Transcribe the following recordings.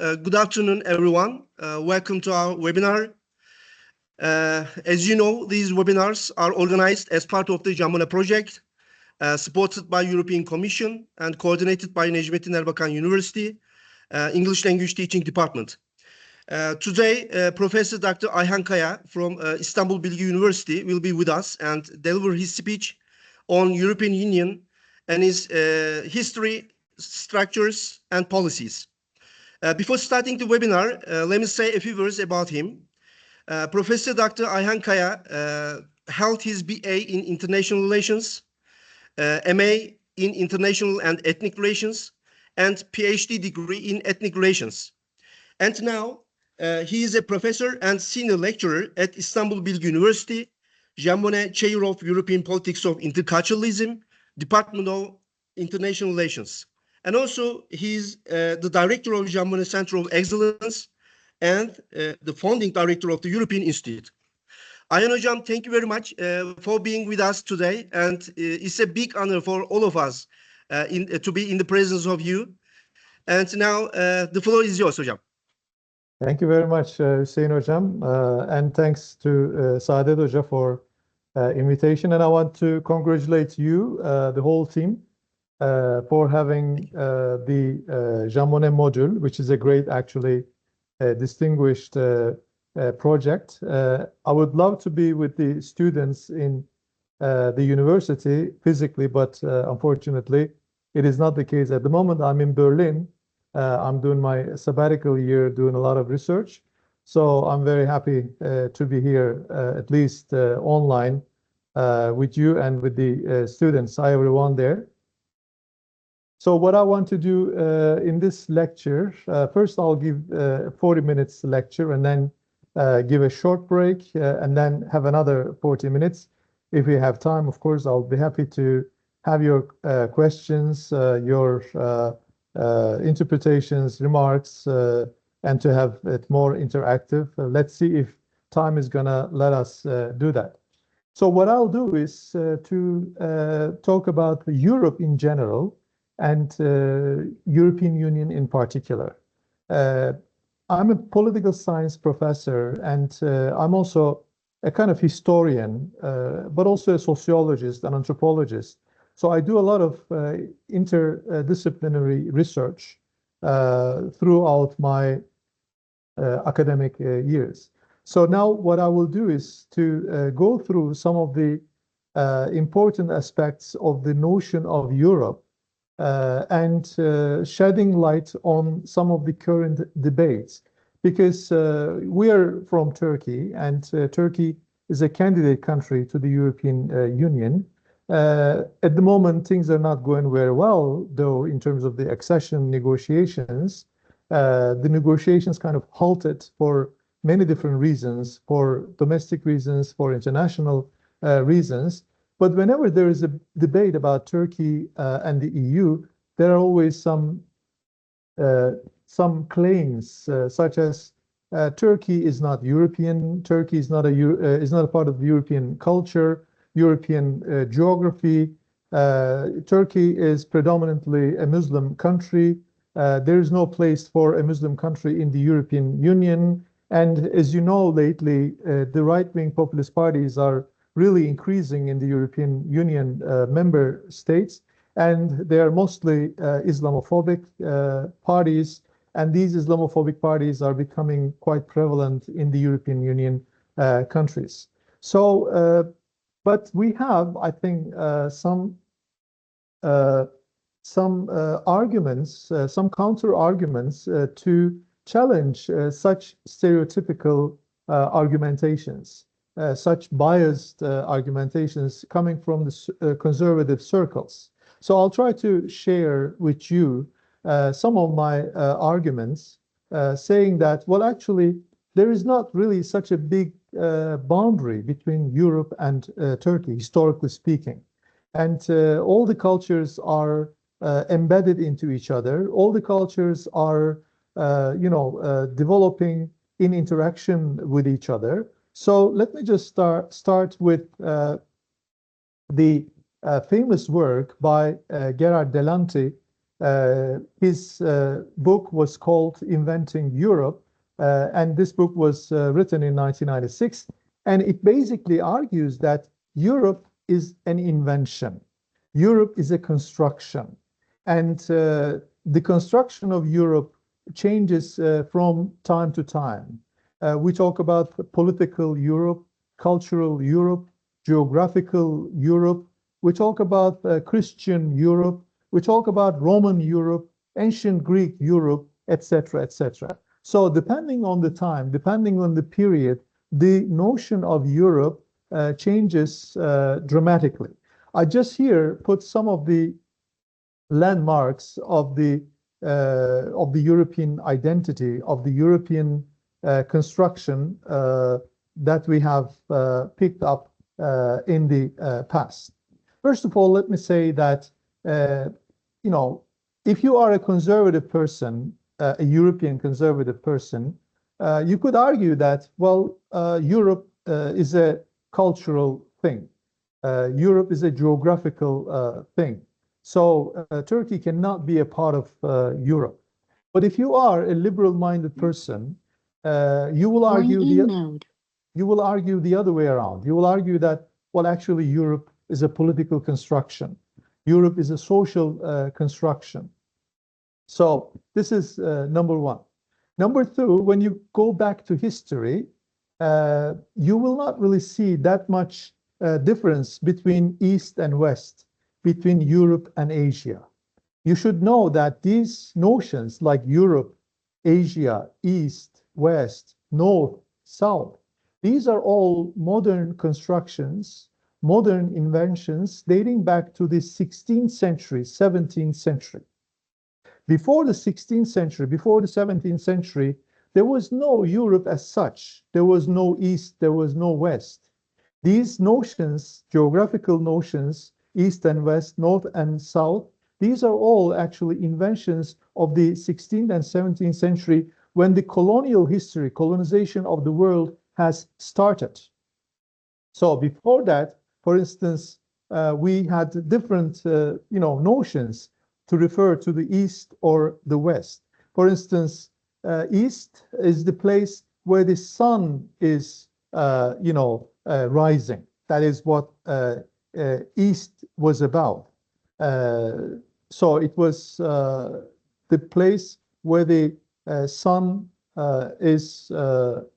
Good afternoon, everyone. Welcome to our webinar. As you know, these webinars are organized as part of the Jean Monnet project, supported by European Commission and coordinated by Necmettin Erbakan University, English Language Teaching Department. Today, Professor Dr. Ayhan Kaya from Istanbul Bilgi University will be with us and deliver his speech on European Union and its history, structures, and policies. Before starting the webinar, let me say a few words about him. Professor Dr. Ayhan Kaya held his BA in International Relations, MA in International and Ethnic Relations, and PhD degree in Ethnic Relations. And now, he is a professor and senior lecturer at Istanbul Bilgi University, Jean Monnet Chair of European Politics of Interculturalism, Department of International Relations. And also, he's the director of Jean Monnet Center of Excellence and the founding director of the European Institute. Ayhan Hocam, thank you very much for being with us today. And it's a big honor for all of us to be in the presence of you. And now, the floor is yours, Hocam. Thank you very much, Hüseyin Hocam. And thanks to Saadet Hoca for invitation. And I want to congratulate you, the whole team, for having the Jean Monnet module, which is a great, actually, distinguished project. I would love to be with the students in the university physically, but unfortunately, it is not the case. At the moment, I'm in Berlin. I'm doing my sabbatical year, doing a lot of research. So I'm very happy to be here, at least online, with you and with the students. Hi, everyone there. So what I want to do in this lecture, first I'll give 40 minutes lecture and then give a short break and then have another 40 minutes. If we have time, of course, I'll be happy to have your questions, your interpretations, remarks, and to have it more interactive. Let's see if time is gonna let us do that. So what I'll do is to talk about Europe in general and European Union in particular. I'm a political science professor, and I'm also a kind of historian, but also a sociologist and anthropologist. So I do a lot of interdisciplinary research throughout my academic years. So now what I will do is to go through some of the important aspects of the notion of Europe and shedding light on some of the current debates. Because we are from Turkey, and Turkey is a candidate country to the European Union. At the moment, things are not going very well, though, in terms of the accession negotiations. The negotiations kind of halted for many different reasons, for domestic reasons, for international reasons. But whenever there is a debate about Turkey and the EU, there are always some claims, such as Turkey is not European, Turkey is not a part of the European culture, European geography. Turkey is predominantly a Muslim country. There is no place for a Muslim country in the European Union. And as you know, lately, the right-wing populist parties are really increasing in the European Union member states. And they are mostly Islamophobic parties. And these Islamophobic parties are becoming quite prevalent in the European Union countries. So, but we have, I think, some arguments, some counter arguments to challenge such stereotypical argumentations, such biased argumentations coming from the conservative circles. So I'll try to share with you some of my arguments, saying that, well, actually, there is not really such a big boundary between Europe and Turkey, historically speaking. And all the cultures are embedded into each other. All the cultures are, developing in interaction with each other. So let me just start with the famous work by Gerard Delanty His book was called Inventing Europe, and this book was written in 1996, and it basically argues that Europe is an invention. Europe is a construction, and the construction of Europe changes from time to time. We talk about political Europe, cultural Europe, geographical Europe. We talk about Christian Europe. We talk about Roman Europe, ancient Greek Europe, etc., etc. So depending on the time, depending on the period, the notion of Europe changes dramatically. I just here put some of the landmarks of the European identity, of the European construction that we have picked up in the past. First of all, let me say that if you are a conservative person, a European conservative person, you could argue that, well, Europe is a cultural thing. Europe is a geographical thing. So Turkey cannot be a part of Europe. But if you are a liberal-minded person, you will argue the other way around. You will argue that, well, actually, Europe is a political construction. Europe is a social construction. So this is number one. Number two, when you go back to history, you will not really see that much difference between East and West, between Europe and Asia. You should know that these notions like Europe, Asia, East, West, North, South, these are all modern constructions, modern inventions dating back to the 16th century, 17th century. Before the 16th century, before the 17th century, there was no Europe as such. There was no East, there was no West. These notions, geographical notions, East and West, North and South, these are all actually inventions of the 16th and 17th century when the colonial history, colonization of the world has started. So before that, for instance, we had different notions to refer to the East or the West. For instance, East is the place where the sun is, rising. That is what East was about. So it was the place where the sun is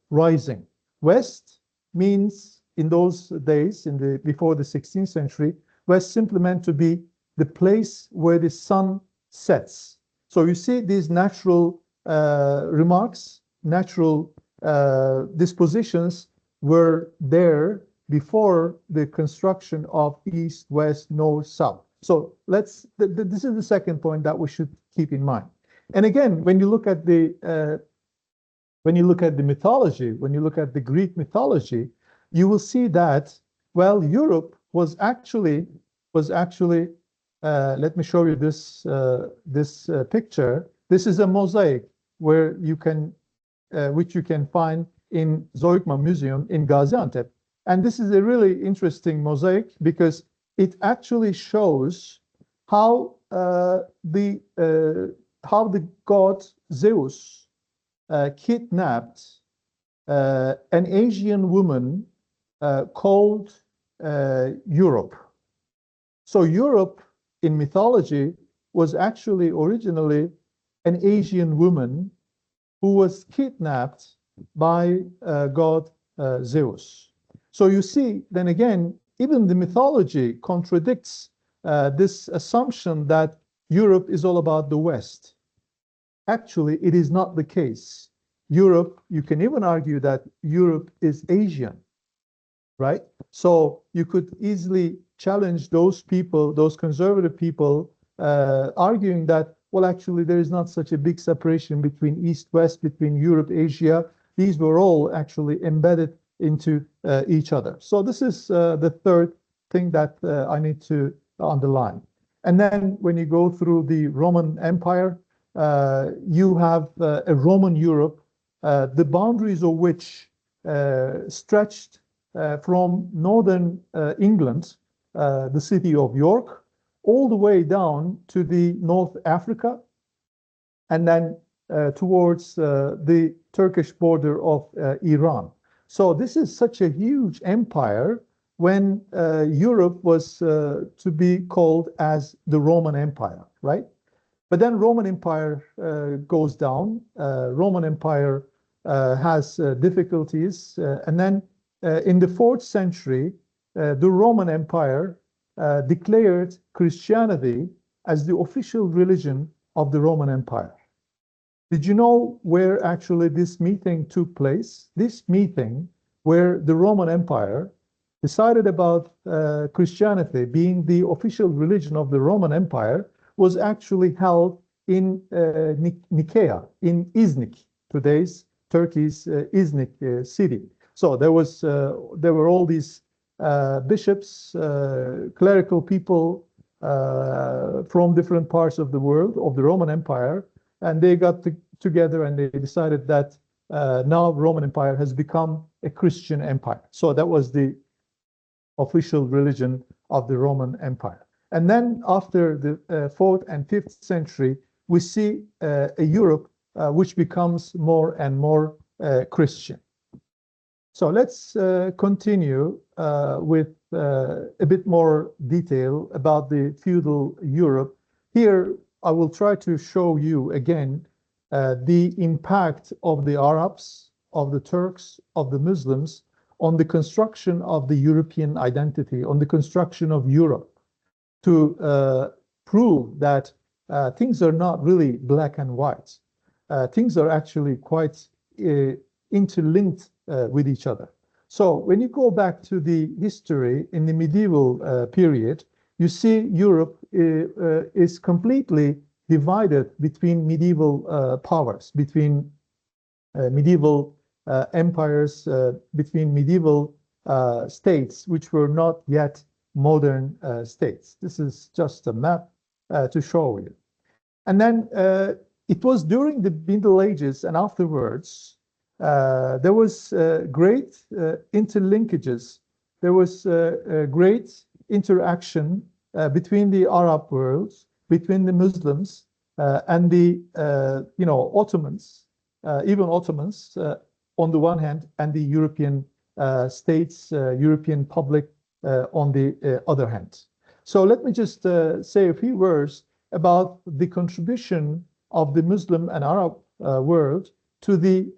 rising. West means in those days, before the 16th century, West simply meant to be the place where the sun sets. So you see these natural remarks, natural dispositions were there before the construction of East, West, North, South. So this is the second point that we should keep in mind. And again, when you look at the mythology, when you look at the Greek mythology, you will see that, well, Europe was actually let me show you this picture. This is a mosaic where which you can find in Zoikma Museum in Gaziantep. And this is a really interesting mosaic because it actually shows how the god Zeus kidnapped an Asian woman called Europe. So Europe in mythology was actually originally an Asian woman who was kidnapped by god Zeus. So you see, then again, even the mythology contradicts this assumption that Europe is all about the West. Actually, it is not the case. Europe, you can even argue that Europe is Asian, right? So you could easily challenge those people, those conservative people, arguing that, well, actually, there is not such a big separation between East-West, between Europe, Asia. These were all actually embedded into each other. So this is the third thing that I need to underline. And then when you go through the Roman Empire, you have a Roman Europe, the boundaries of which stretched from northern England, the city of York, all the way down to the North Africa, and then towards the Turkish border of Iran. So this is such a huge empire when Europe was to be called as the Roman Empire, right? But then Roman Empire goes down. Roman Empire has difficulties. And then in the 4th century, the Roman Empire declared Christianity as the official religion of the Roman Empire. Did you know where actually this meeting took place? This meeting where the Roman Empire decided about Christianity being the official religion of the Roman Empire was actually held in Nicaea, in Iznik, today's Turkey's Iznik city. So there were all these bishops, clerical people from different parts of the world, of the Roman Empire, and they got together and they decided that now Roman Empire has become a Christian empire. So that was the official religion of the Roman Empire. And then after the 4th and 5th century, we see a Europe which becomes more and more Christian. So let's continue with a bit more detail about the feudal Europe. Here, I will try to show you again the impact of the Arabs, of the Turks, of the Muslims on the construction of the European identity, on the construction of Europe, to prove that things are not really black and white. Things are actually quite interlinked with each other. So when you go back to the history in the medieval period, you see Europe is completely divided between medieval powers, between medieval empires, between medieval states, which were not yet modern states. This is just a map to show you. And then it was during the Middle Ages and afterwards, there was great interlinkages. There was great interaction between the Arab worlds, between the Muslims and the Ottomans, even Ottomans on the one hand, and the European states, European public on the other hand. So let me just say a few words about the contribution of the Muslim and Arab world to the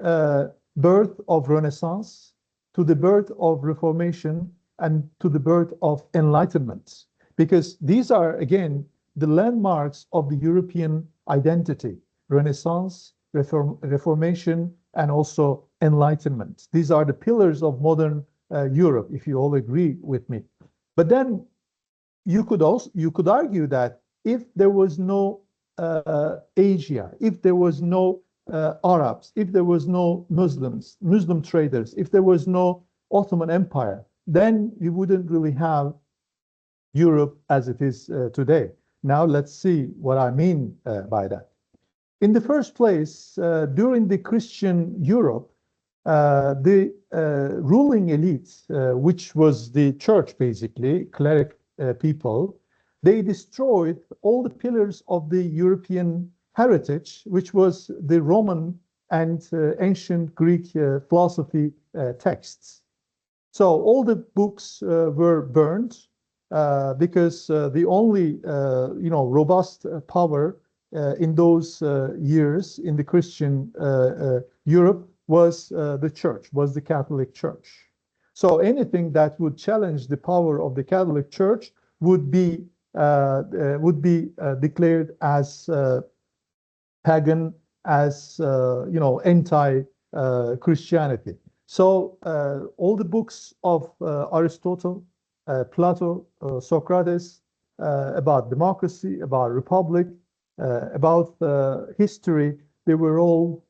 birth of Renaissance, to the birth of Reformation, and to the birth of Enlightenment. Because these are, again, the landmarks of the European identity: Renaissance, Reformation, and also Enlightenment. These are the pillars of modern Europe, if you all agree with me. But then you could argue that if there was no Asia, if there was no Arabs, if there was no Muslims, Muslim traders, if there was no Ottoman Empire, then we wouldn't really have Europe as it is today. Now let's see what I mean by that. In the first place, during the Christian Europe, the ruling elite, which was the church basically, cleric people, they destroyed all the pillars of the European heritage, which was the Roman and ancient Greek philosophy texts. So all the books were burned because the only robust power in those years in the Christian Europe was the church, was the Catholic Church. So anything that would challenge the power of the Catholic Church would be declared as pagan, as anti-Christianity. So all the books of Aristotle, Plato, Socrates, about democracy, about republic, about history, they were all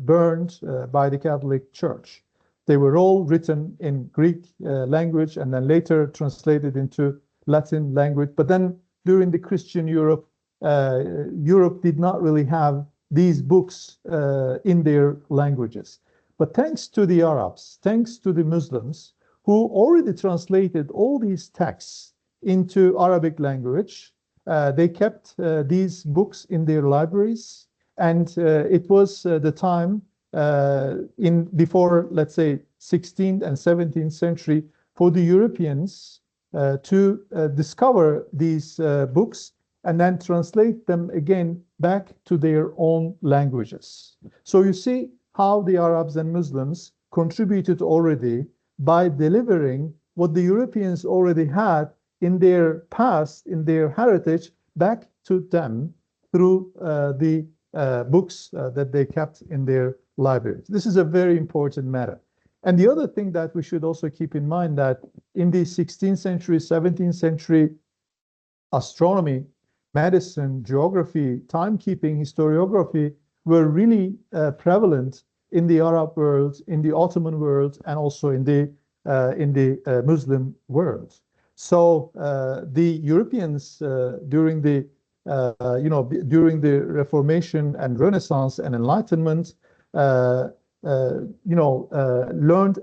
burned by the Catholic Church. They were all written in Greek language and then later translated into Latin language. But then during the Christian Europe, Europe did not really have these books in their languages. But thanks to the Arabs, thanks to the Muslims, who already translated all these texts into Arabic language. They kept these books in their libraries, and it was the time in before, let's say, 16th and 17th century for the Europeans to discover these books and then translate them again back to their own languages. So you see how the Arabs and Muslims contributed already by delivering what the Europeans already had in their past, in their heritage, back to them through the books that they kept in their libraries. This is a very important matter. And the other thing that we should also keep in mind that in the 16th century, 17th century, astronomy, medicine, geography, timekeeping, historiography were really prevalent in the Arab world, in the Ottoman world, and also in the Muslim world. So the Europeans during the during the Reformation and Renaissance and Enlightenment, learned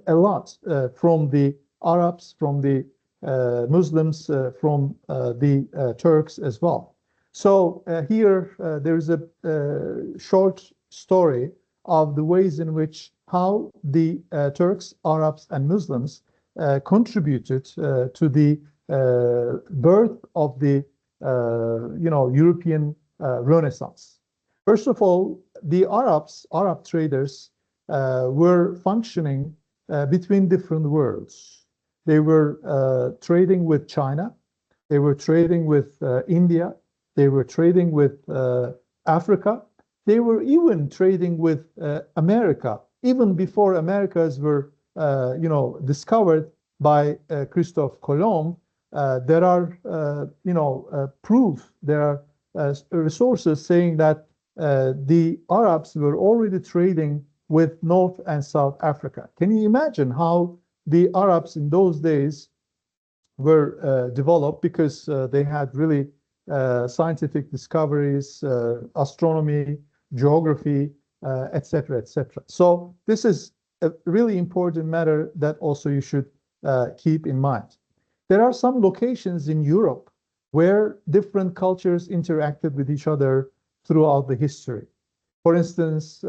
a lot from the Arabs, from the Muslims, from the Turks as well. So here there is a short story of the ways in which how the Turks, Arabs, and Muslims contributed to the birth of the European Renaissance. First of all, the Arab traders were functioning between different worlds. They were trading with China, they were trading with India, they were trading with Africa, they were even trading with America, even before Americas were discovered by Christophe Colomb. There are proof, there are resources saying that the Arabs were already trading with North and South Africa. Can you imagine how the Arabs in those days were developed, because they had really scientific discoveries, astronomy, geography, etc., etc. So this is a really important matter that also you should keep in mind. There are some locations in Europe where different cultures interacted with each other throughout the history. For instance,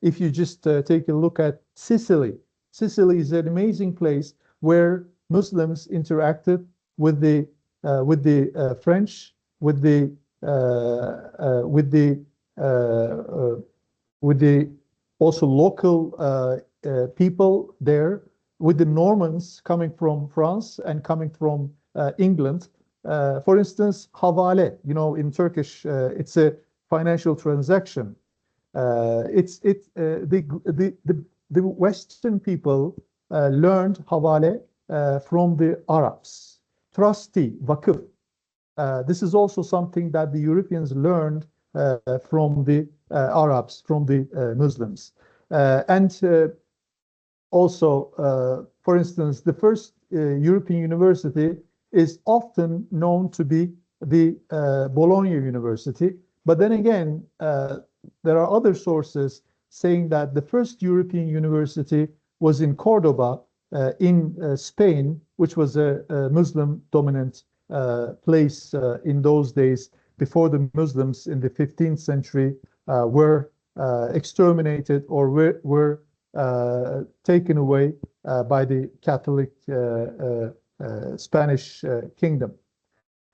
if you just take a look at Sicily. Sicily is an amazing place where Muslims interacted with the French, with the also local people there, with the Normans coming from France and coming from England. For instance, havale, in Turkish, it's a financial transaction. The Western people learned havale from the Arabs. Trustee, vakıf. This is also something that the Europeans learned from the Arabs, from the Muslims. Also, for instance, the first European university is often known to be the Bologna University. But then again, there are other sources saying that the first European university was in Cordoba, in Spain, which was a Muslim-dominant place in those days, before the Muslims in the 15th century were exterminated or were taken away by the Catholic Spanish kingdom.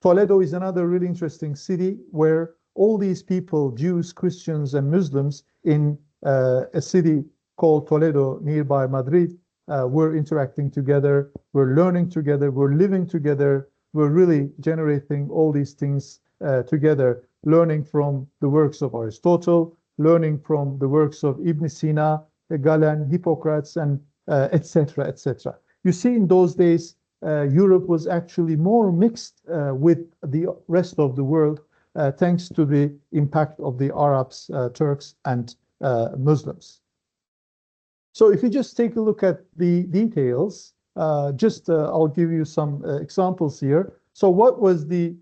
Toledo is another really interesting city where all these people, Jews, Christians, and Muslims in a city called Toledo nearby Madrid, were interacting together, were learning together, were living together, were really generating all these things together, learning from the works of Aristotle, learning from the works of Ibn Sina, Galen, Hippocrates, and etc., etc. You see, in those days, Europe was actually more mixed with the rest of the world, thanks to the impact of the Arabs, Turks, and Muslims. So if you just take a look at the details, I'll give you some examples here. So what was the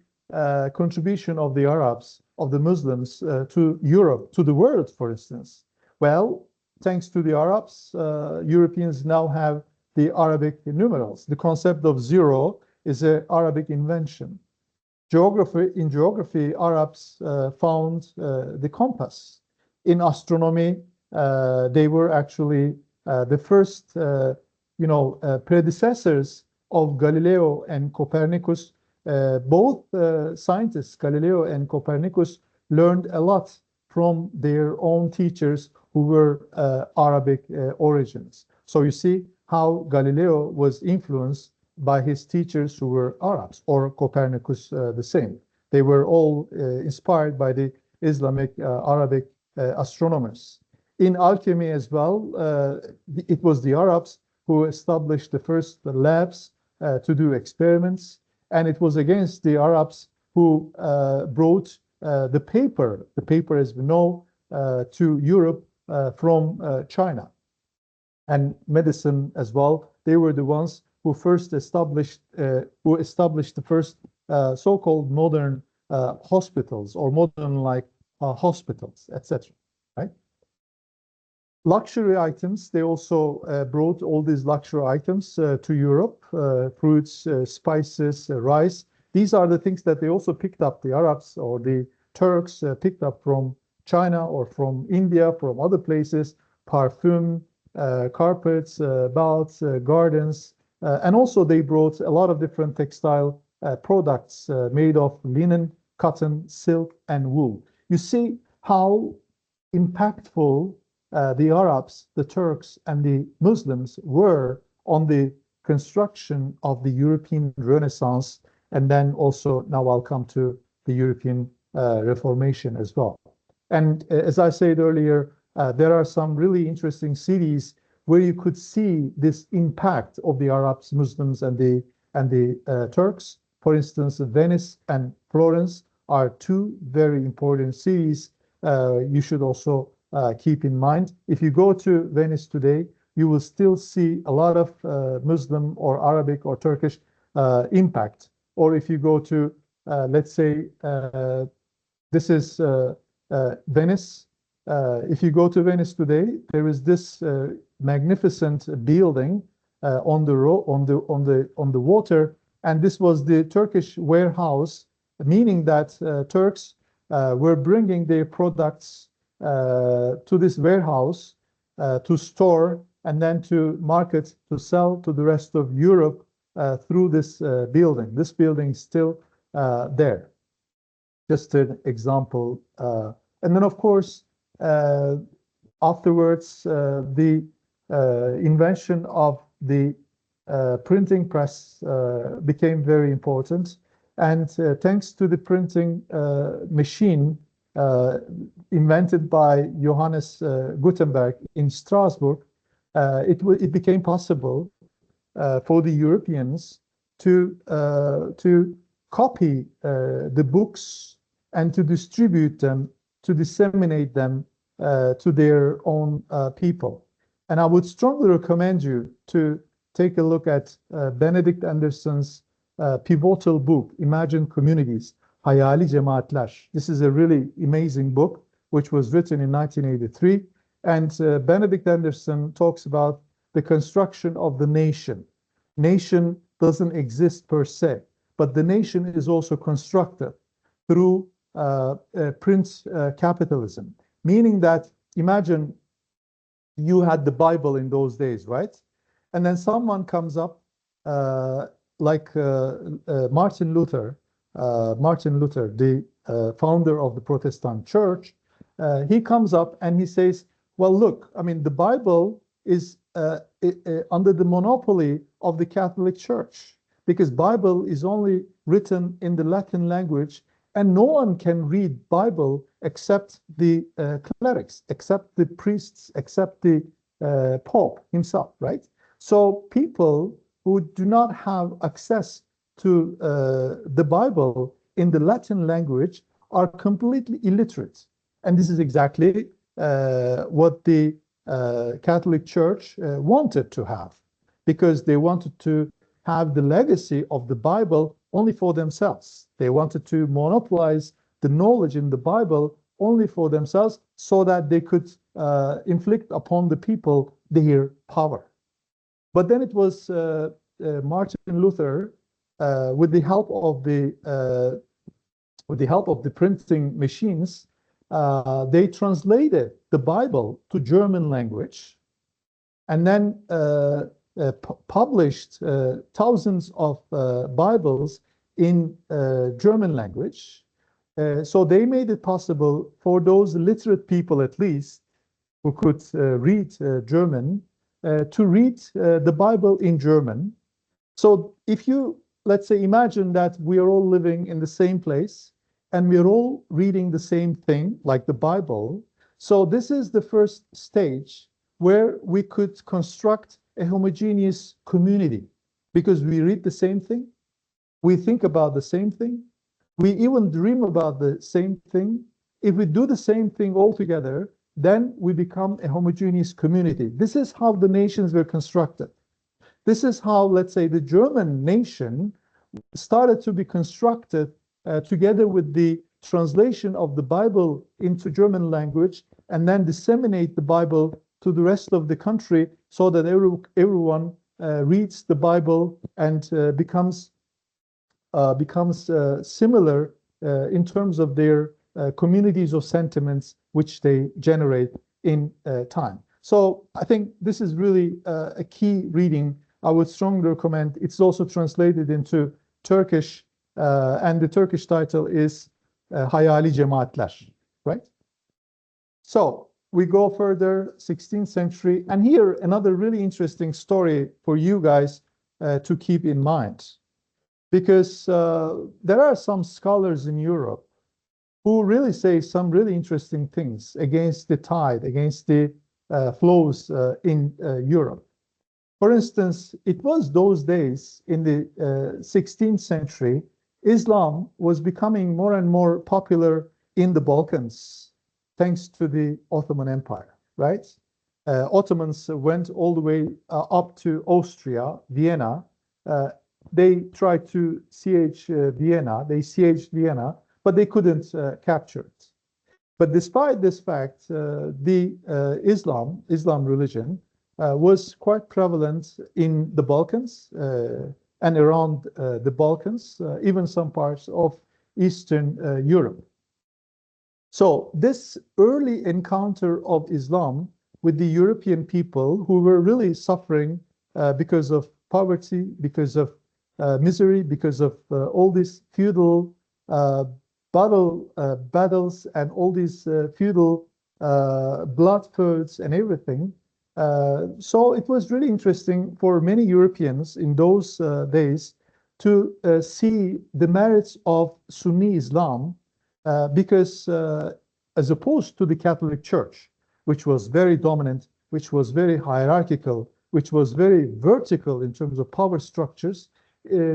contribution of the Arabs, of the Muslims to Europe, to the world, for instance? Well, thanks to the Arabs, Europeans now have the Arabic numerals. The concept of zero is an Arabic invention. In geography, Arabs found the compass. In astronomy, they were actually the first, predecessors of Galileo and Copernicus. Both scientists, Galileo and Copernicus, learned a lot from their own teachers who were Arabic origins. So you see how Galileo was influenced by his teachers who were Arabs, or Copernicus the same. They were all inspired by the Islamic Arabic astronomers. In alchemy as well, it was the Arabs who established the first labs to do experiments, and it was against the Arabs who brought the paper as we know, to Europe from China. And medicine as well, they were the ones who first established the first so-called modern hospitals, or modern hospitals, etc. Right? Luxury items, they also brought all these luxury items to Europe, fruits, spices, rice. These are the things that they also picked up, the Arabs or the Turks picked up from China or from India, from other places, perfume, carpets, baths, gardens, and also they brought a lot of different textile products made of linen, cotton, silk, and wool. You see how impactful the Arabs, the Turks, and the Muslims were on the construction of the European Renaissance, and then also now I'll come to the European Reformation as well. And as I said earlier, there are some really interesting cities where you could see this impact of the Arabs, Muslims, and the Turks. For instance, Venice and Florence are two very important cities you should also keep in mind. If you go to Venice today, you will still see a lot of Muslim or Arabic or Turkish impact. Or if you go to, let's say, this is Venice. If you go to Venice today, there is this magnificent building on the water, and this was the Turkish warehouse, meaning that Turks were bringing their products to this warehouse to store and then to market, to sell to the rest of Europe through this building. This building is still there. Just an example. And then, of course, afterwards, the invention of the printing press became very important. And thanks to the printing machine invented by Johannes Gutenberg in Strasbourg, it became possible for the Europeans to copy the books and to distribute them, to disseminate them to their own people. And I would strongly recommend you to take a look at Benedict Anderson's pivotal book, Imagine Communities, Hayali Cemaatler. This is a really amazing book, which was written in 1983. And Benedict Anderson talks about the construction of the nation. Nation doesn't exist per se, but the nation is also constructed through print capitalism, meaning that imagine you had the Bible in those days, right? And then someone comes up like Martin Luther, the founder of the Protestant church. He comes up and he says, well, look, I mean, the Bible is under the monopoly of the Catholic Church, because Bible is only written in the Latin language, and no one can read Bible except the clerics, except the priests, except the Pope himself, right? So people who do not have access to the Bible in the Latin language are completely illiterate. And this is exactly what the Catholic Church wanted to have, because they wanted to have the legacy of the Bible only for themselves. They wanted to monopolize the knowledge in the Bible only for themselves, so that they could inflict upon the people their power. But then it was Martin Luther with the help of the printing machines, they translated the Bible to German language, and then published thousands of Bibles in German language. So they made it possible for those literate people, at least, who could read German, to read the Bible in German. So if you, let's say, imagine that we are all living in the same place and we are all reading the same thing, like the Bible. So this is the first stage where we could construct a homogeneous community, because we read the same thing, we think about the same thing, we even dream about the same thing. If we do the same thing all together, then we become a homogeneous community. This is how the nations were constructed. This is how, let's say, the German nation started to be constructed together with the translation of the Bible into German language, and then disseminate the Bible to the rest of the country, so that everyone reads the Bible and becomes similar in terms of their communities of sentiments which they generate in time. So I think this is really a key reading. I would strongly recommend. It's also translated into Turkish, and the Turkish title is Hayali Cemaatler, right? So we go further, 16th century, and here another really interesting story for you guys to keep in mind, because there are some scholars in Europe who really say some really interesting things against the tide, against the flows in Europe. For instance, it was those days in the 16th century, Islam was becoming more and more popular in the Balkans, thanks to the Ottoman Empire, right? Ottomans went all the way up to Austria, Vienna. They tried to siege Vienna. They sieged Vienna, but they couldn't capture it. But despite this fact, the Islam religion was quite prevalent in the Balkans and around the Balkans, even some parts of Eastern Europe. So this early encounter of Islam with the European people, who were really suffering because of poverty, because of misery, because of all these feudal battles and all these feudal blood feuds and everything. So it was really interesting for many Europeans in those days to see the merits of Sunni Islam, because as opposed to the Catholic Church, which was very dominant, which was very hierarchical, which was very vertical in terms of power structures,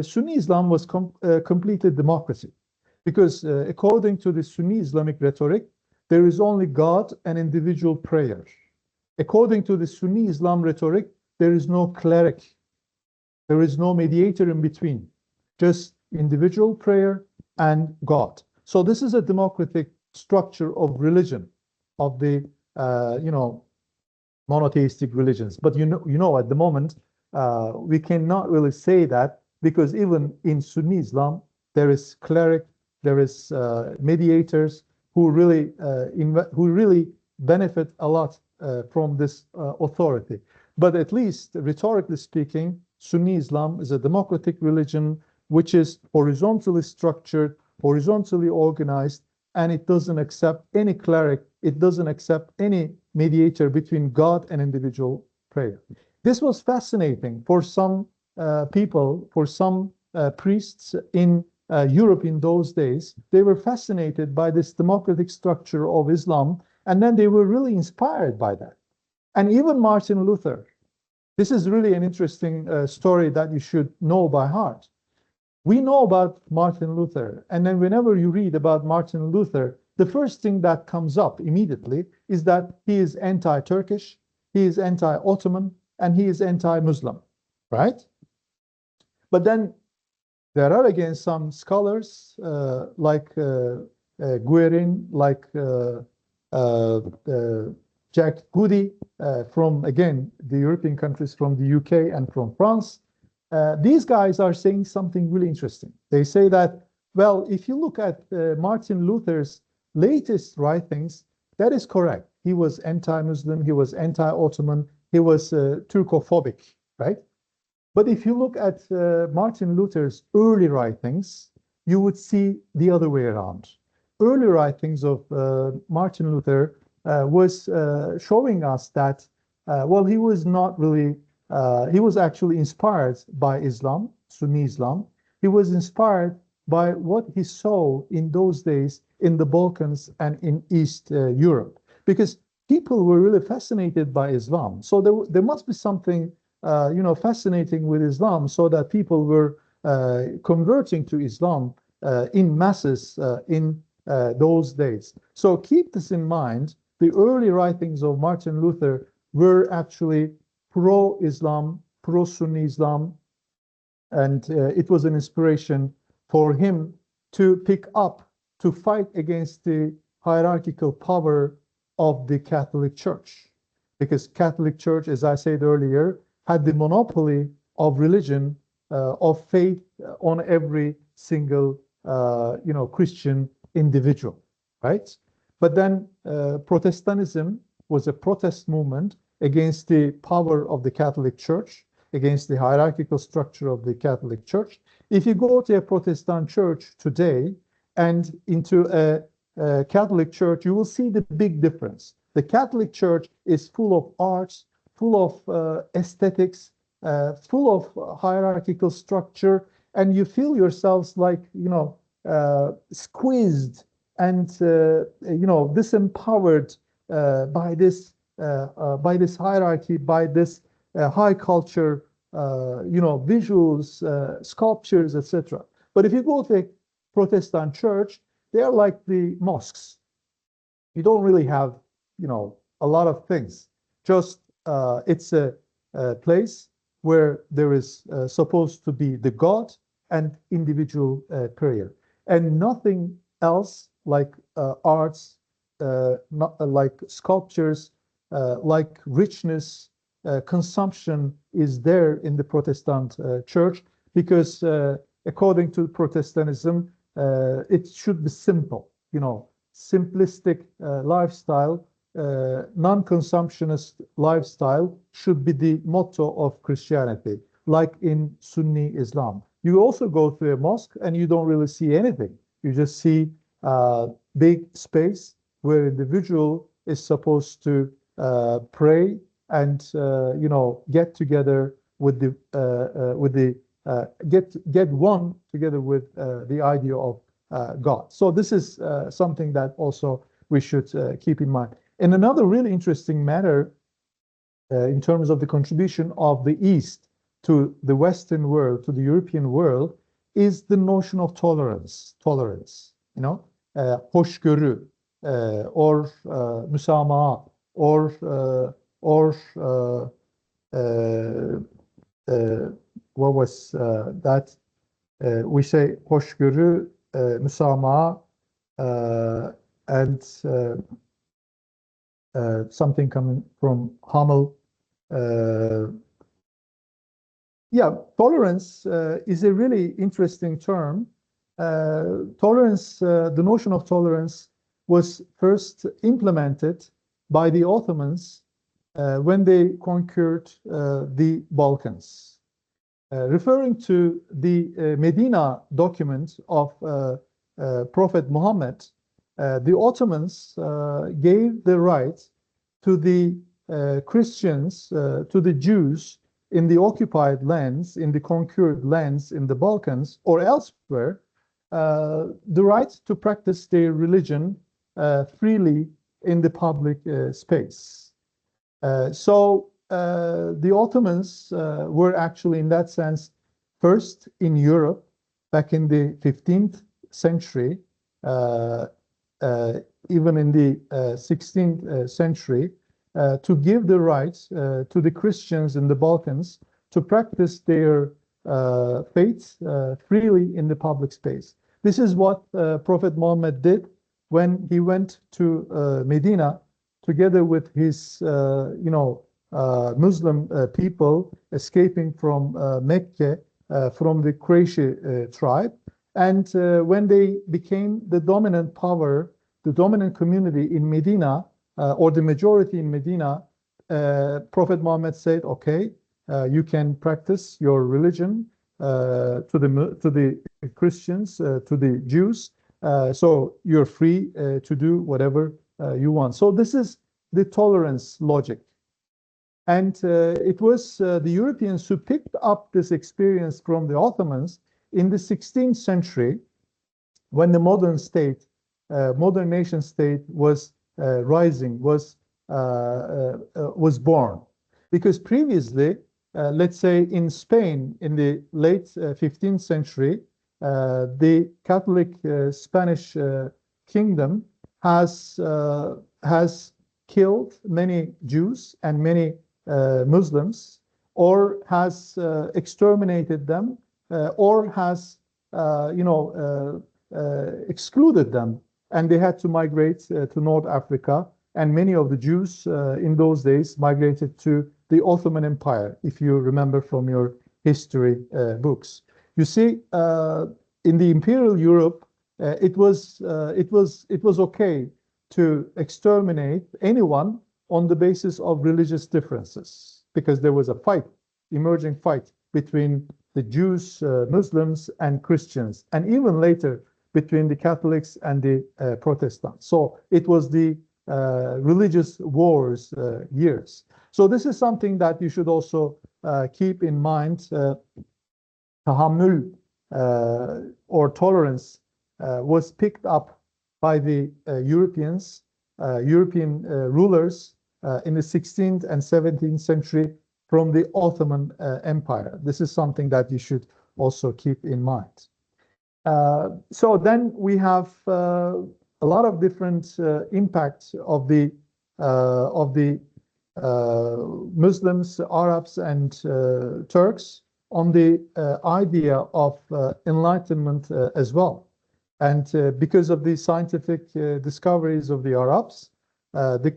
Sunni Islam was completely democratic. Because according to the Sunni Islamic rhetoric, there is only God and individual prayer. According to the Sunni Islam rhetoric, there is no cleric. There is no mediator in between, just individual prayer and God. So this is a democratic structure of religion, of the monotheistic religions. But you know, at the moment, we cannot really say that, because even in Sunni Islam, there is cleric, there is mediators who really benefit a lot from this authority. But at least rhetorically speaking, Sunni Islam is a democratic religion which is horizontally structured, horizontally organized, and it doesn't accept any cleric, it doesn't accept any mediator between God and individual prayer. This was fascinating for some people, for some priests in Europe in those days. They were fascinated by this democratic structure of Islam, and then they were really inspired by that. And even Martin Luther, this is really an interesting story that you should know by heart. We know about Martin Luther, and then whenever you read about Martin Luther, the first thing that comes up immediately is that he is anti-Turkish, he is anti-Ottoman, and he is anti-Muslim, right? But then there are again some scholars like Guerin, like Jack Goody from, again, the European countries, from the UK and from France. these guys are saying something really interesting. They say that, well, if you look at Martin Luther's latest writings, that is correct. He was anti-Muslim, he was anti-Ottoman, he was Turkophobic, right? But if you look at Martin Luther's early writings, you would see the other way around. Early writings of Martin Luther was showing us that, well, he was not really, he was actually inspired by Islam, Sunni Islam. He was inspired by what he saw in those days in the Balkans and in East Europe, because people were really fascinated by Islam. So there must be something, fascinating with Islam, so that people were converting to Islam in masses in those days. So keep this in mind. The early writings of Martin Luther were actually pro-Islam, pro-Sunni Islam, and it was an inspiration for him to pick up, to fight against the hierarchical power of the Catholic Church. Because Catholic Church, as I said earlier, had the monopoly of religion, of faith on every single, Christian individual, right? But then Protestantism was a protest movement against the power of the Catholic Church, against the hierarchical structure of the Catholic Church. If you go to a Protestant church today and into a Catholic church, you will see the big difference. The Catholic Church is full of arts, full of aesthetics, full of hierarchical structure, and you feel yourselves like, squeezed and, disempowered by this hierarchy, by this high culture, visuals, sculptures, etc. But if you go to a Protestant church, they are like the mosques. You don't really have, a lot of things. Just it's a place where there is supposed to be the God and individual prayer, and nothing else like arts, not like sculptures, like richness, consumption is there in the Protestant church, because according to Protestantism, it should be simple, simplistic lifestyle, non-consumptionist lifestyle should be the motto of Christianity, like in Sunni Islam. You also go to a mosque and you don't really see anything. You just see big space where individual is supposed to pray and get together with the get one together with the idea of God. So this is something that also we should keep in mind. And another really interesting matter in terms of the contribution of the East to the Western world, to the European world, is the notion of tolerance. Tolerance, hoşgörü, or müsamaha, or what was that? We say hoşgörü, müsamaha, and something coming from Hamel. Tolerance is a really interesting term. Tolerance, the notion of tolerance was first implemented by the Ottomans when they conquered the Balkans. Referring to the Medina document of Prophet Muhammad, the Ottomans gave the right to the Christians, to the Jews in the occupied lands, in the conquered lands in the Balkans or elsewhere, the right to practice their religion freely in the public space. So the Ottomans were actually, in that sense, first in Europe back in the 15th century, even in the 16th century, to give the right to the Christians in the Balkans to practice their faith freely in the public space. This is what Prophet Muhammad did when he went to Medina together with his, Muslim people escaping from Mecca from the Quraysh tribe. And when they became the dominant power, the dominant community in Medina, or the majority in Medina, Prophet Muhammad said, okay, you can practice your religion to the Christians, to the Jews. So you're free to do whatever you want. So this is the tolerance logic. And it was the Europeans who picked up this experience from the Ottomans in the 16th century, when the modern state, modern nation state was rising, was born. Because previously, let's say in Spain, in the late 15th century, the Catholic Spanish kingdom has killed many Jews and many Muslims, or has exterminated them, or has excluded them, and they had to migrate to North Africa. And many of the Jews in those days migrated to the Ottoman Empire, if you remember from your history books. You see, in the Imperial Europe, it was okay to exterminate anyone on the basis of religious differences, because there was a fight, emerging fight between the Jews, Muslims, and Christians, and even later between the Catholics and the Protestants. So it was the religious wars years. So this is something that you should also keep in mind. Tahammül or tolerance was picked up by the Europeans, European rulers in the 16th and 17th century from the Ottoman Empire. This is something that you should also keep in mind. So then we have a lot of different impacts of the Muslims, Arabs, and Turks on the idea of enlightenment as well. And because of the scientific discoveries of the Arabs, the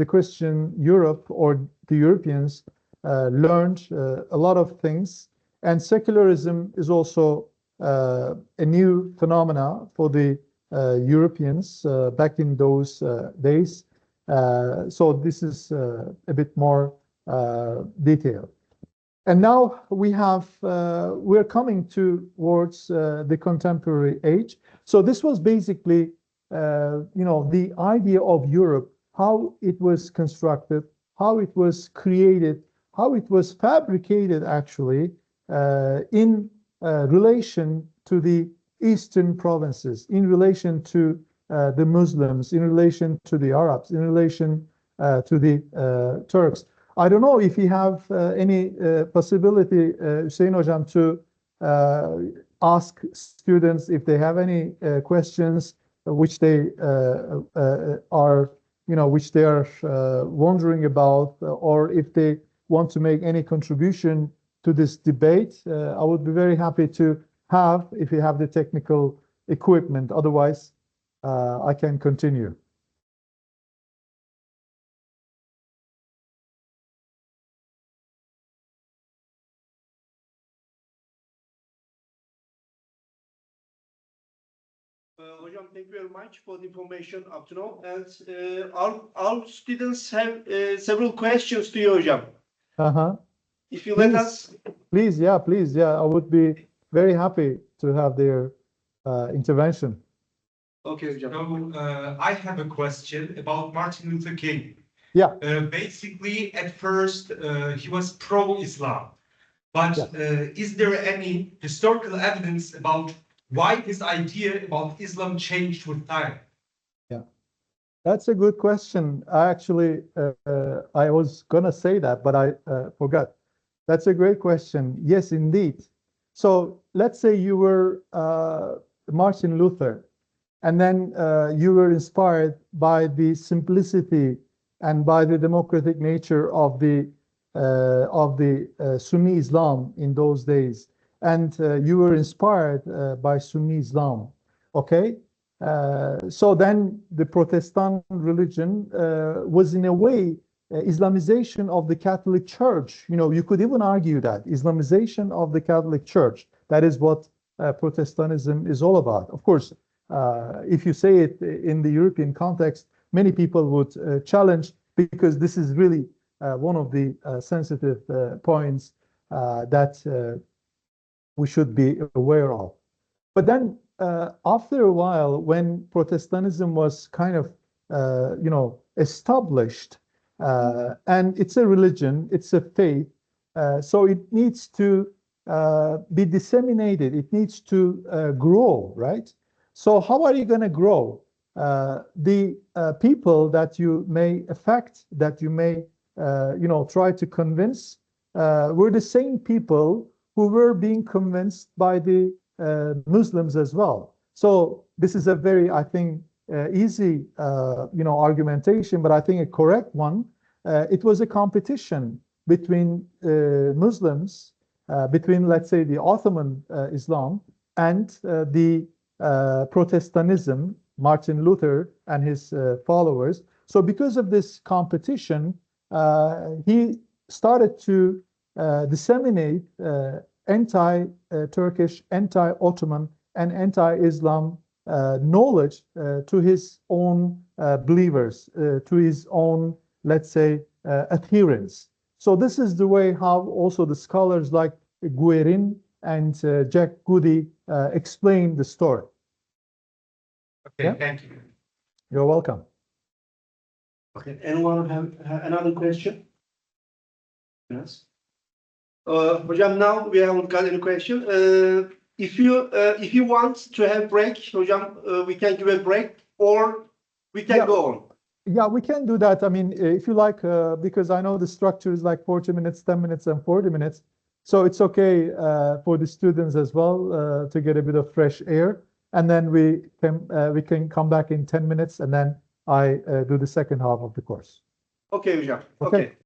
Christian Europe, or the Europeans, learned a lot of things. And secularism is also a new phenomena for the Europeans back in those days. So this is a bit more detailed. And now we're coming towards the contemporary age. So this was basically, the idea of Europe, how it was constructed, how it was created, how it was fabricated actually in relation to the Eastern provinces, in relation to the Muslims, in relation to the Arabs, in relation to the Turks. I don't know if you have any possibility, Hüseyin Hocam, to ask students if they have any questions which they are, which they are wondering about, or if they want to make any contribution to this debate. I would be very happy to have, if you have the technical equipment. Otherwise, I can continue. Hocam, thank you very much for the information up to now. And our students have several questions to you, Hocam. If you let us. Please, yeah, I would be very happy to have their intervention. Okay, Hocam. So I have a question about Martin Luther King. Yeah. Basically, at first, he was pro-Islam. But is there any historical evidence about why this idea about Islam changed with time? Yeah, that's a good question. I was gonna say that, but I forgot. That's a great question. Yes, indeed. So let's say you were Martin Luther, and then you were inspired by the simplicity and by the democratic nature of the Sunni Islam in those days. And you were inspired by Sunni Islam, okay? So then the Protestant religion was in a way Islamization of the Catholic Church. You know, you could even argue that Islamization of the Catholic Church. That is what Protestantism is all about. Of course, if you say it in the European context, many people would challenge, because this is really one of the sensitive points that we should be aware of. But then after a while, when Protestantism was kind of, established, and it's a religion, it's a faith, so it needs to be disseminated, it needs to grow, right? So how are you going to grow? The people that you may affect, that you may, try to convince, were the same people who were being convinced by the Muslims as well. So this is a very, I think, easy, argumentation, but I think a correct one. It was a competition between Muslims, between, let's say, the Ottoman Islam and the Protestantism, Martin Luther and his followers. So because of this competition, he started to disseminate anti-Turkish, anti-Ottoman, and anti-Islam knowledge to his own believers, to his own, let's say, adherents. So this is the way how also the scholars like Guerin and Jack Goody explain the story. Okay, Yeah? thank you. You're welcome. Okay, anyone have another question? Yes. Hocam, now we haven't got any question. If you want to have break, Hocam, we can give a break, or we can go on. Yeah, we can do that. I mean, if you like, because I know the structure is like 40 minutes, 10 minutes, and 40 minutes. So it's okay for the students as well to get a bit of fresh air. And then we can come back in 10 minutes, and then I do the second half of the course. Okay, Hocam. Okay. Okay.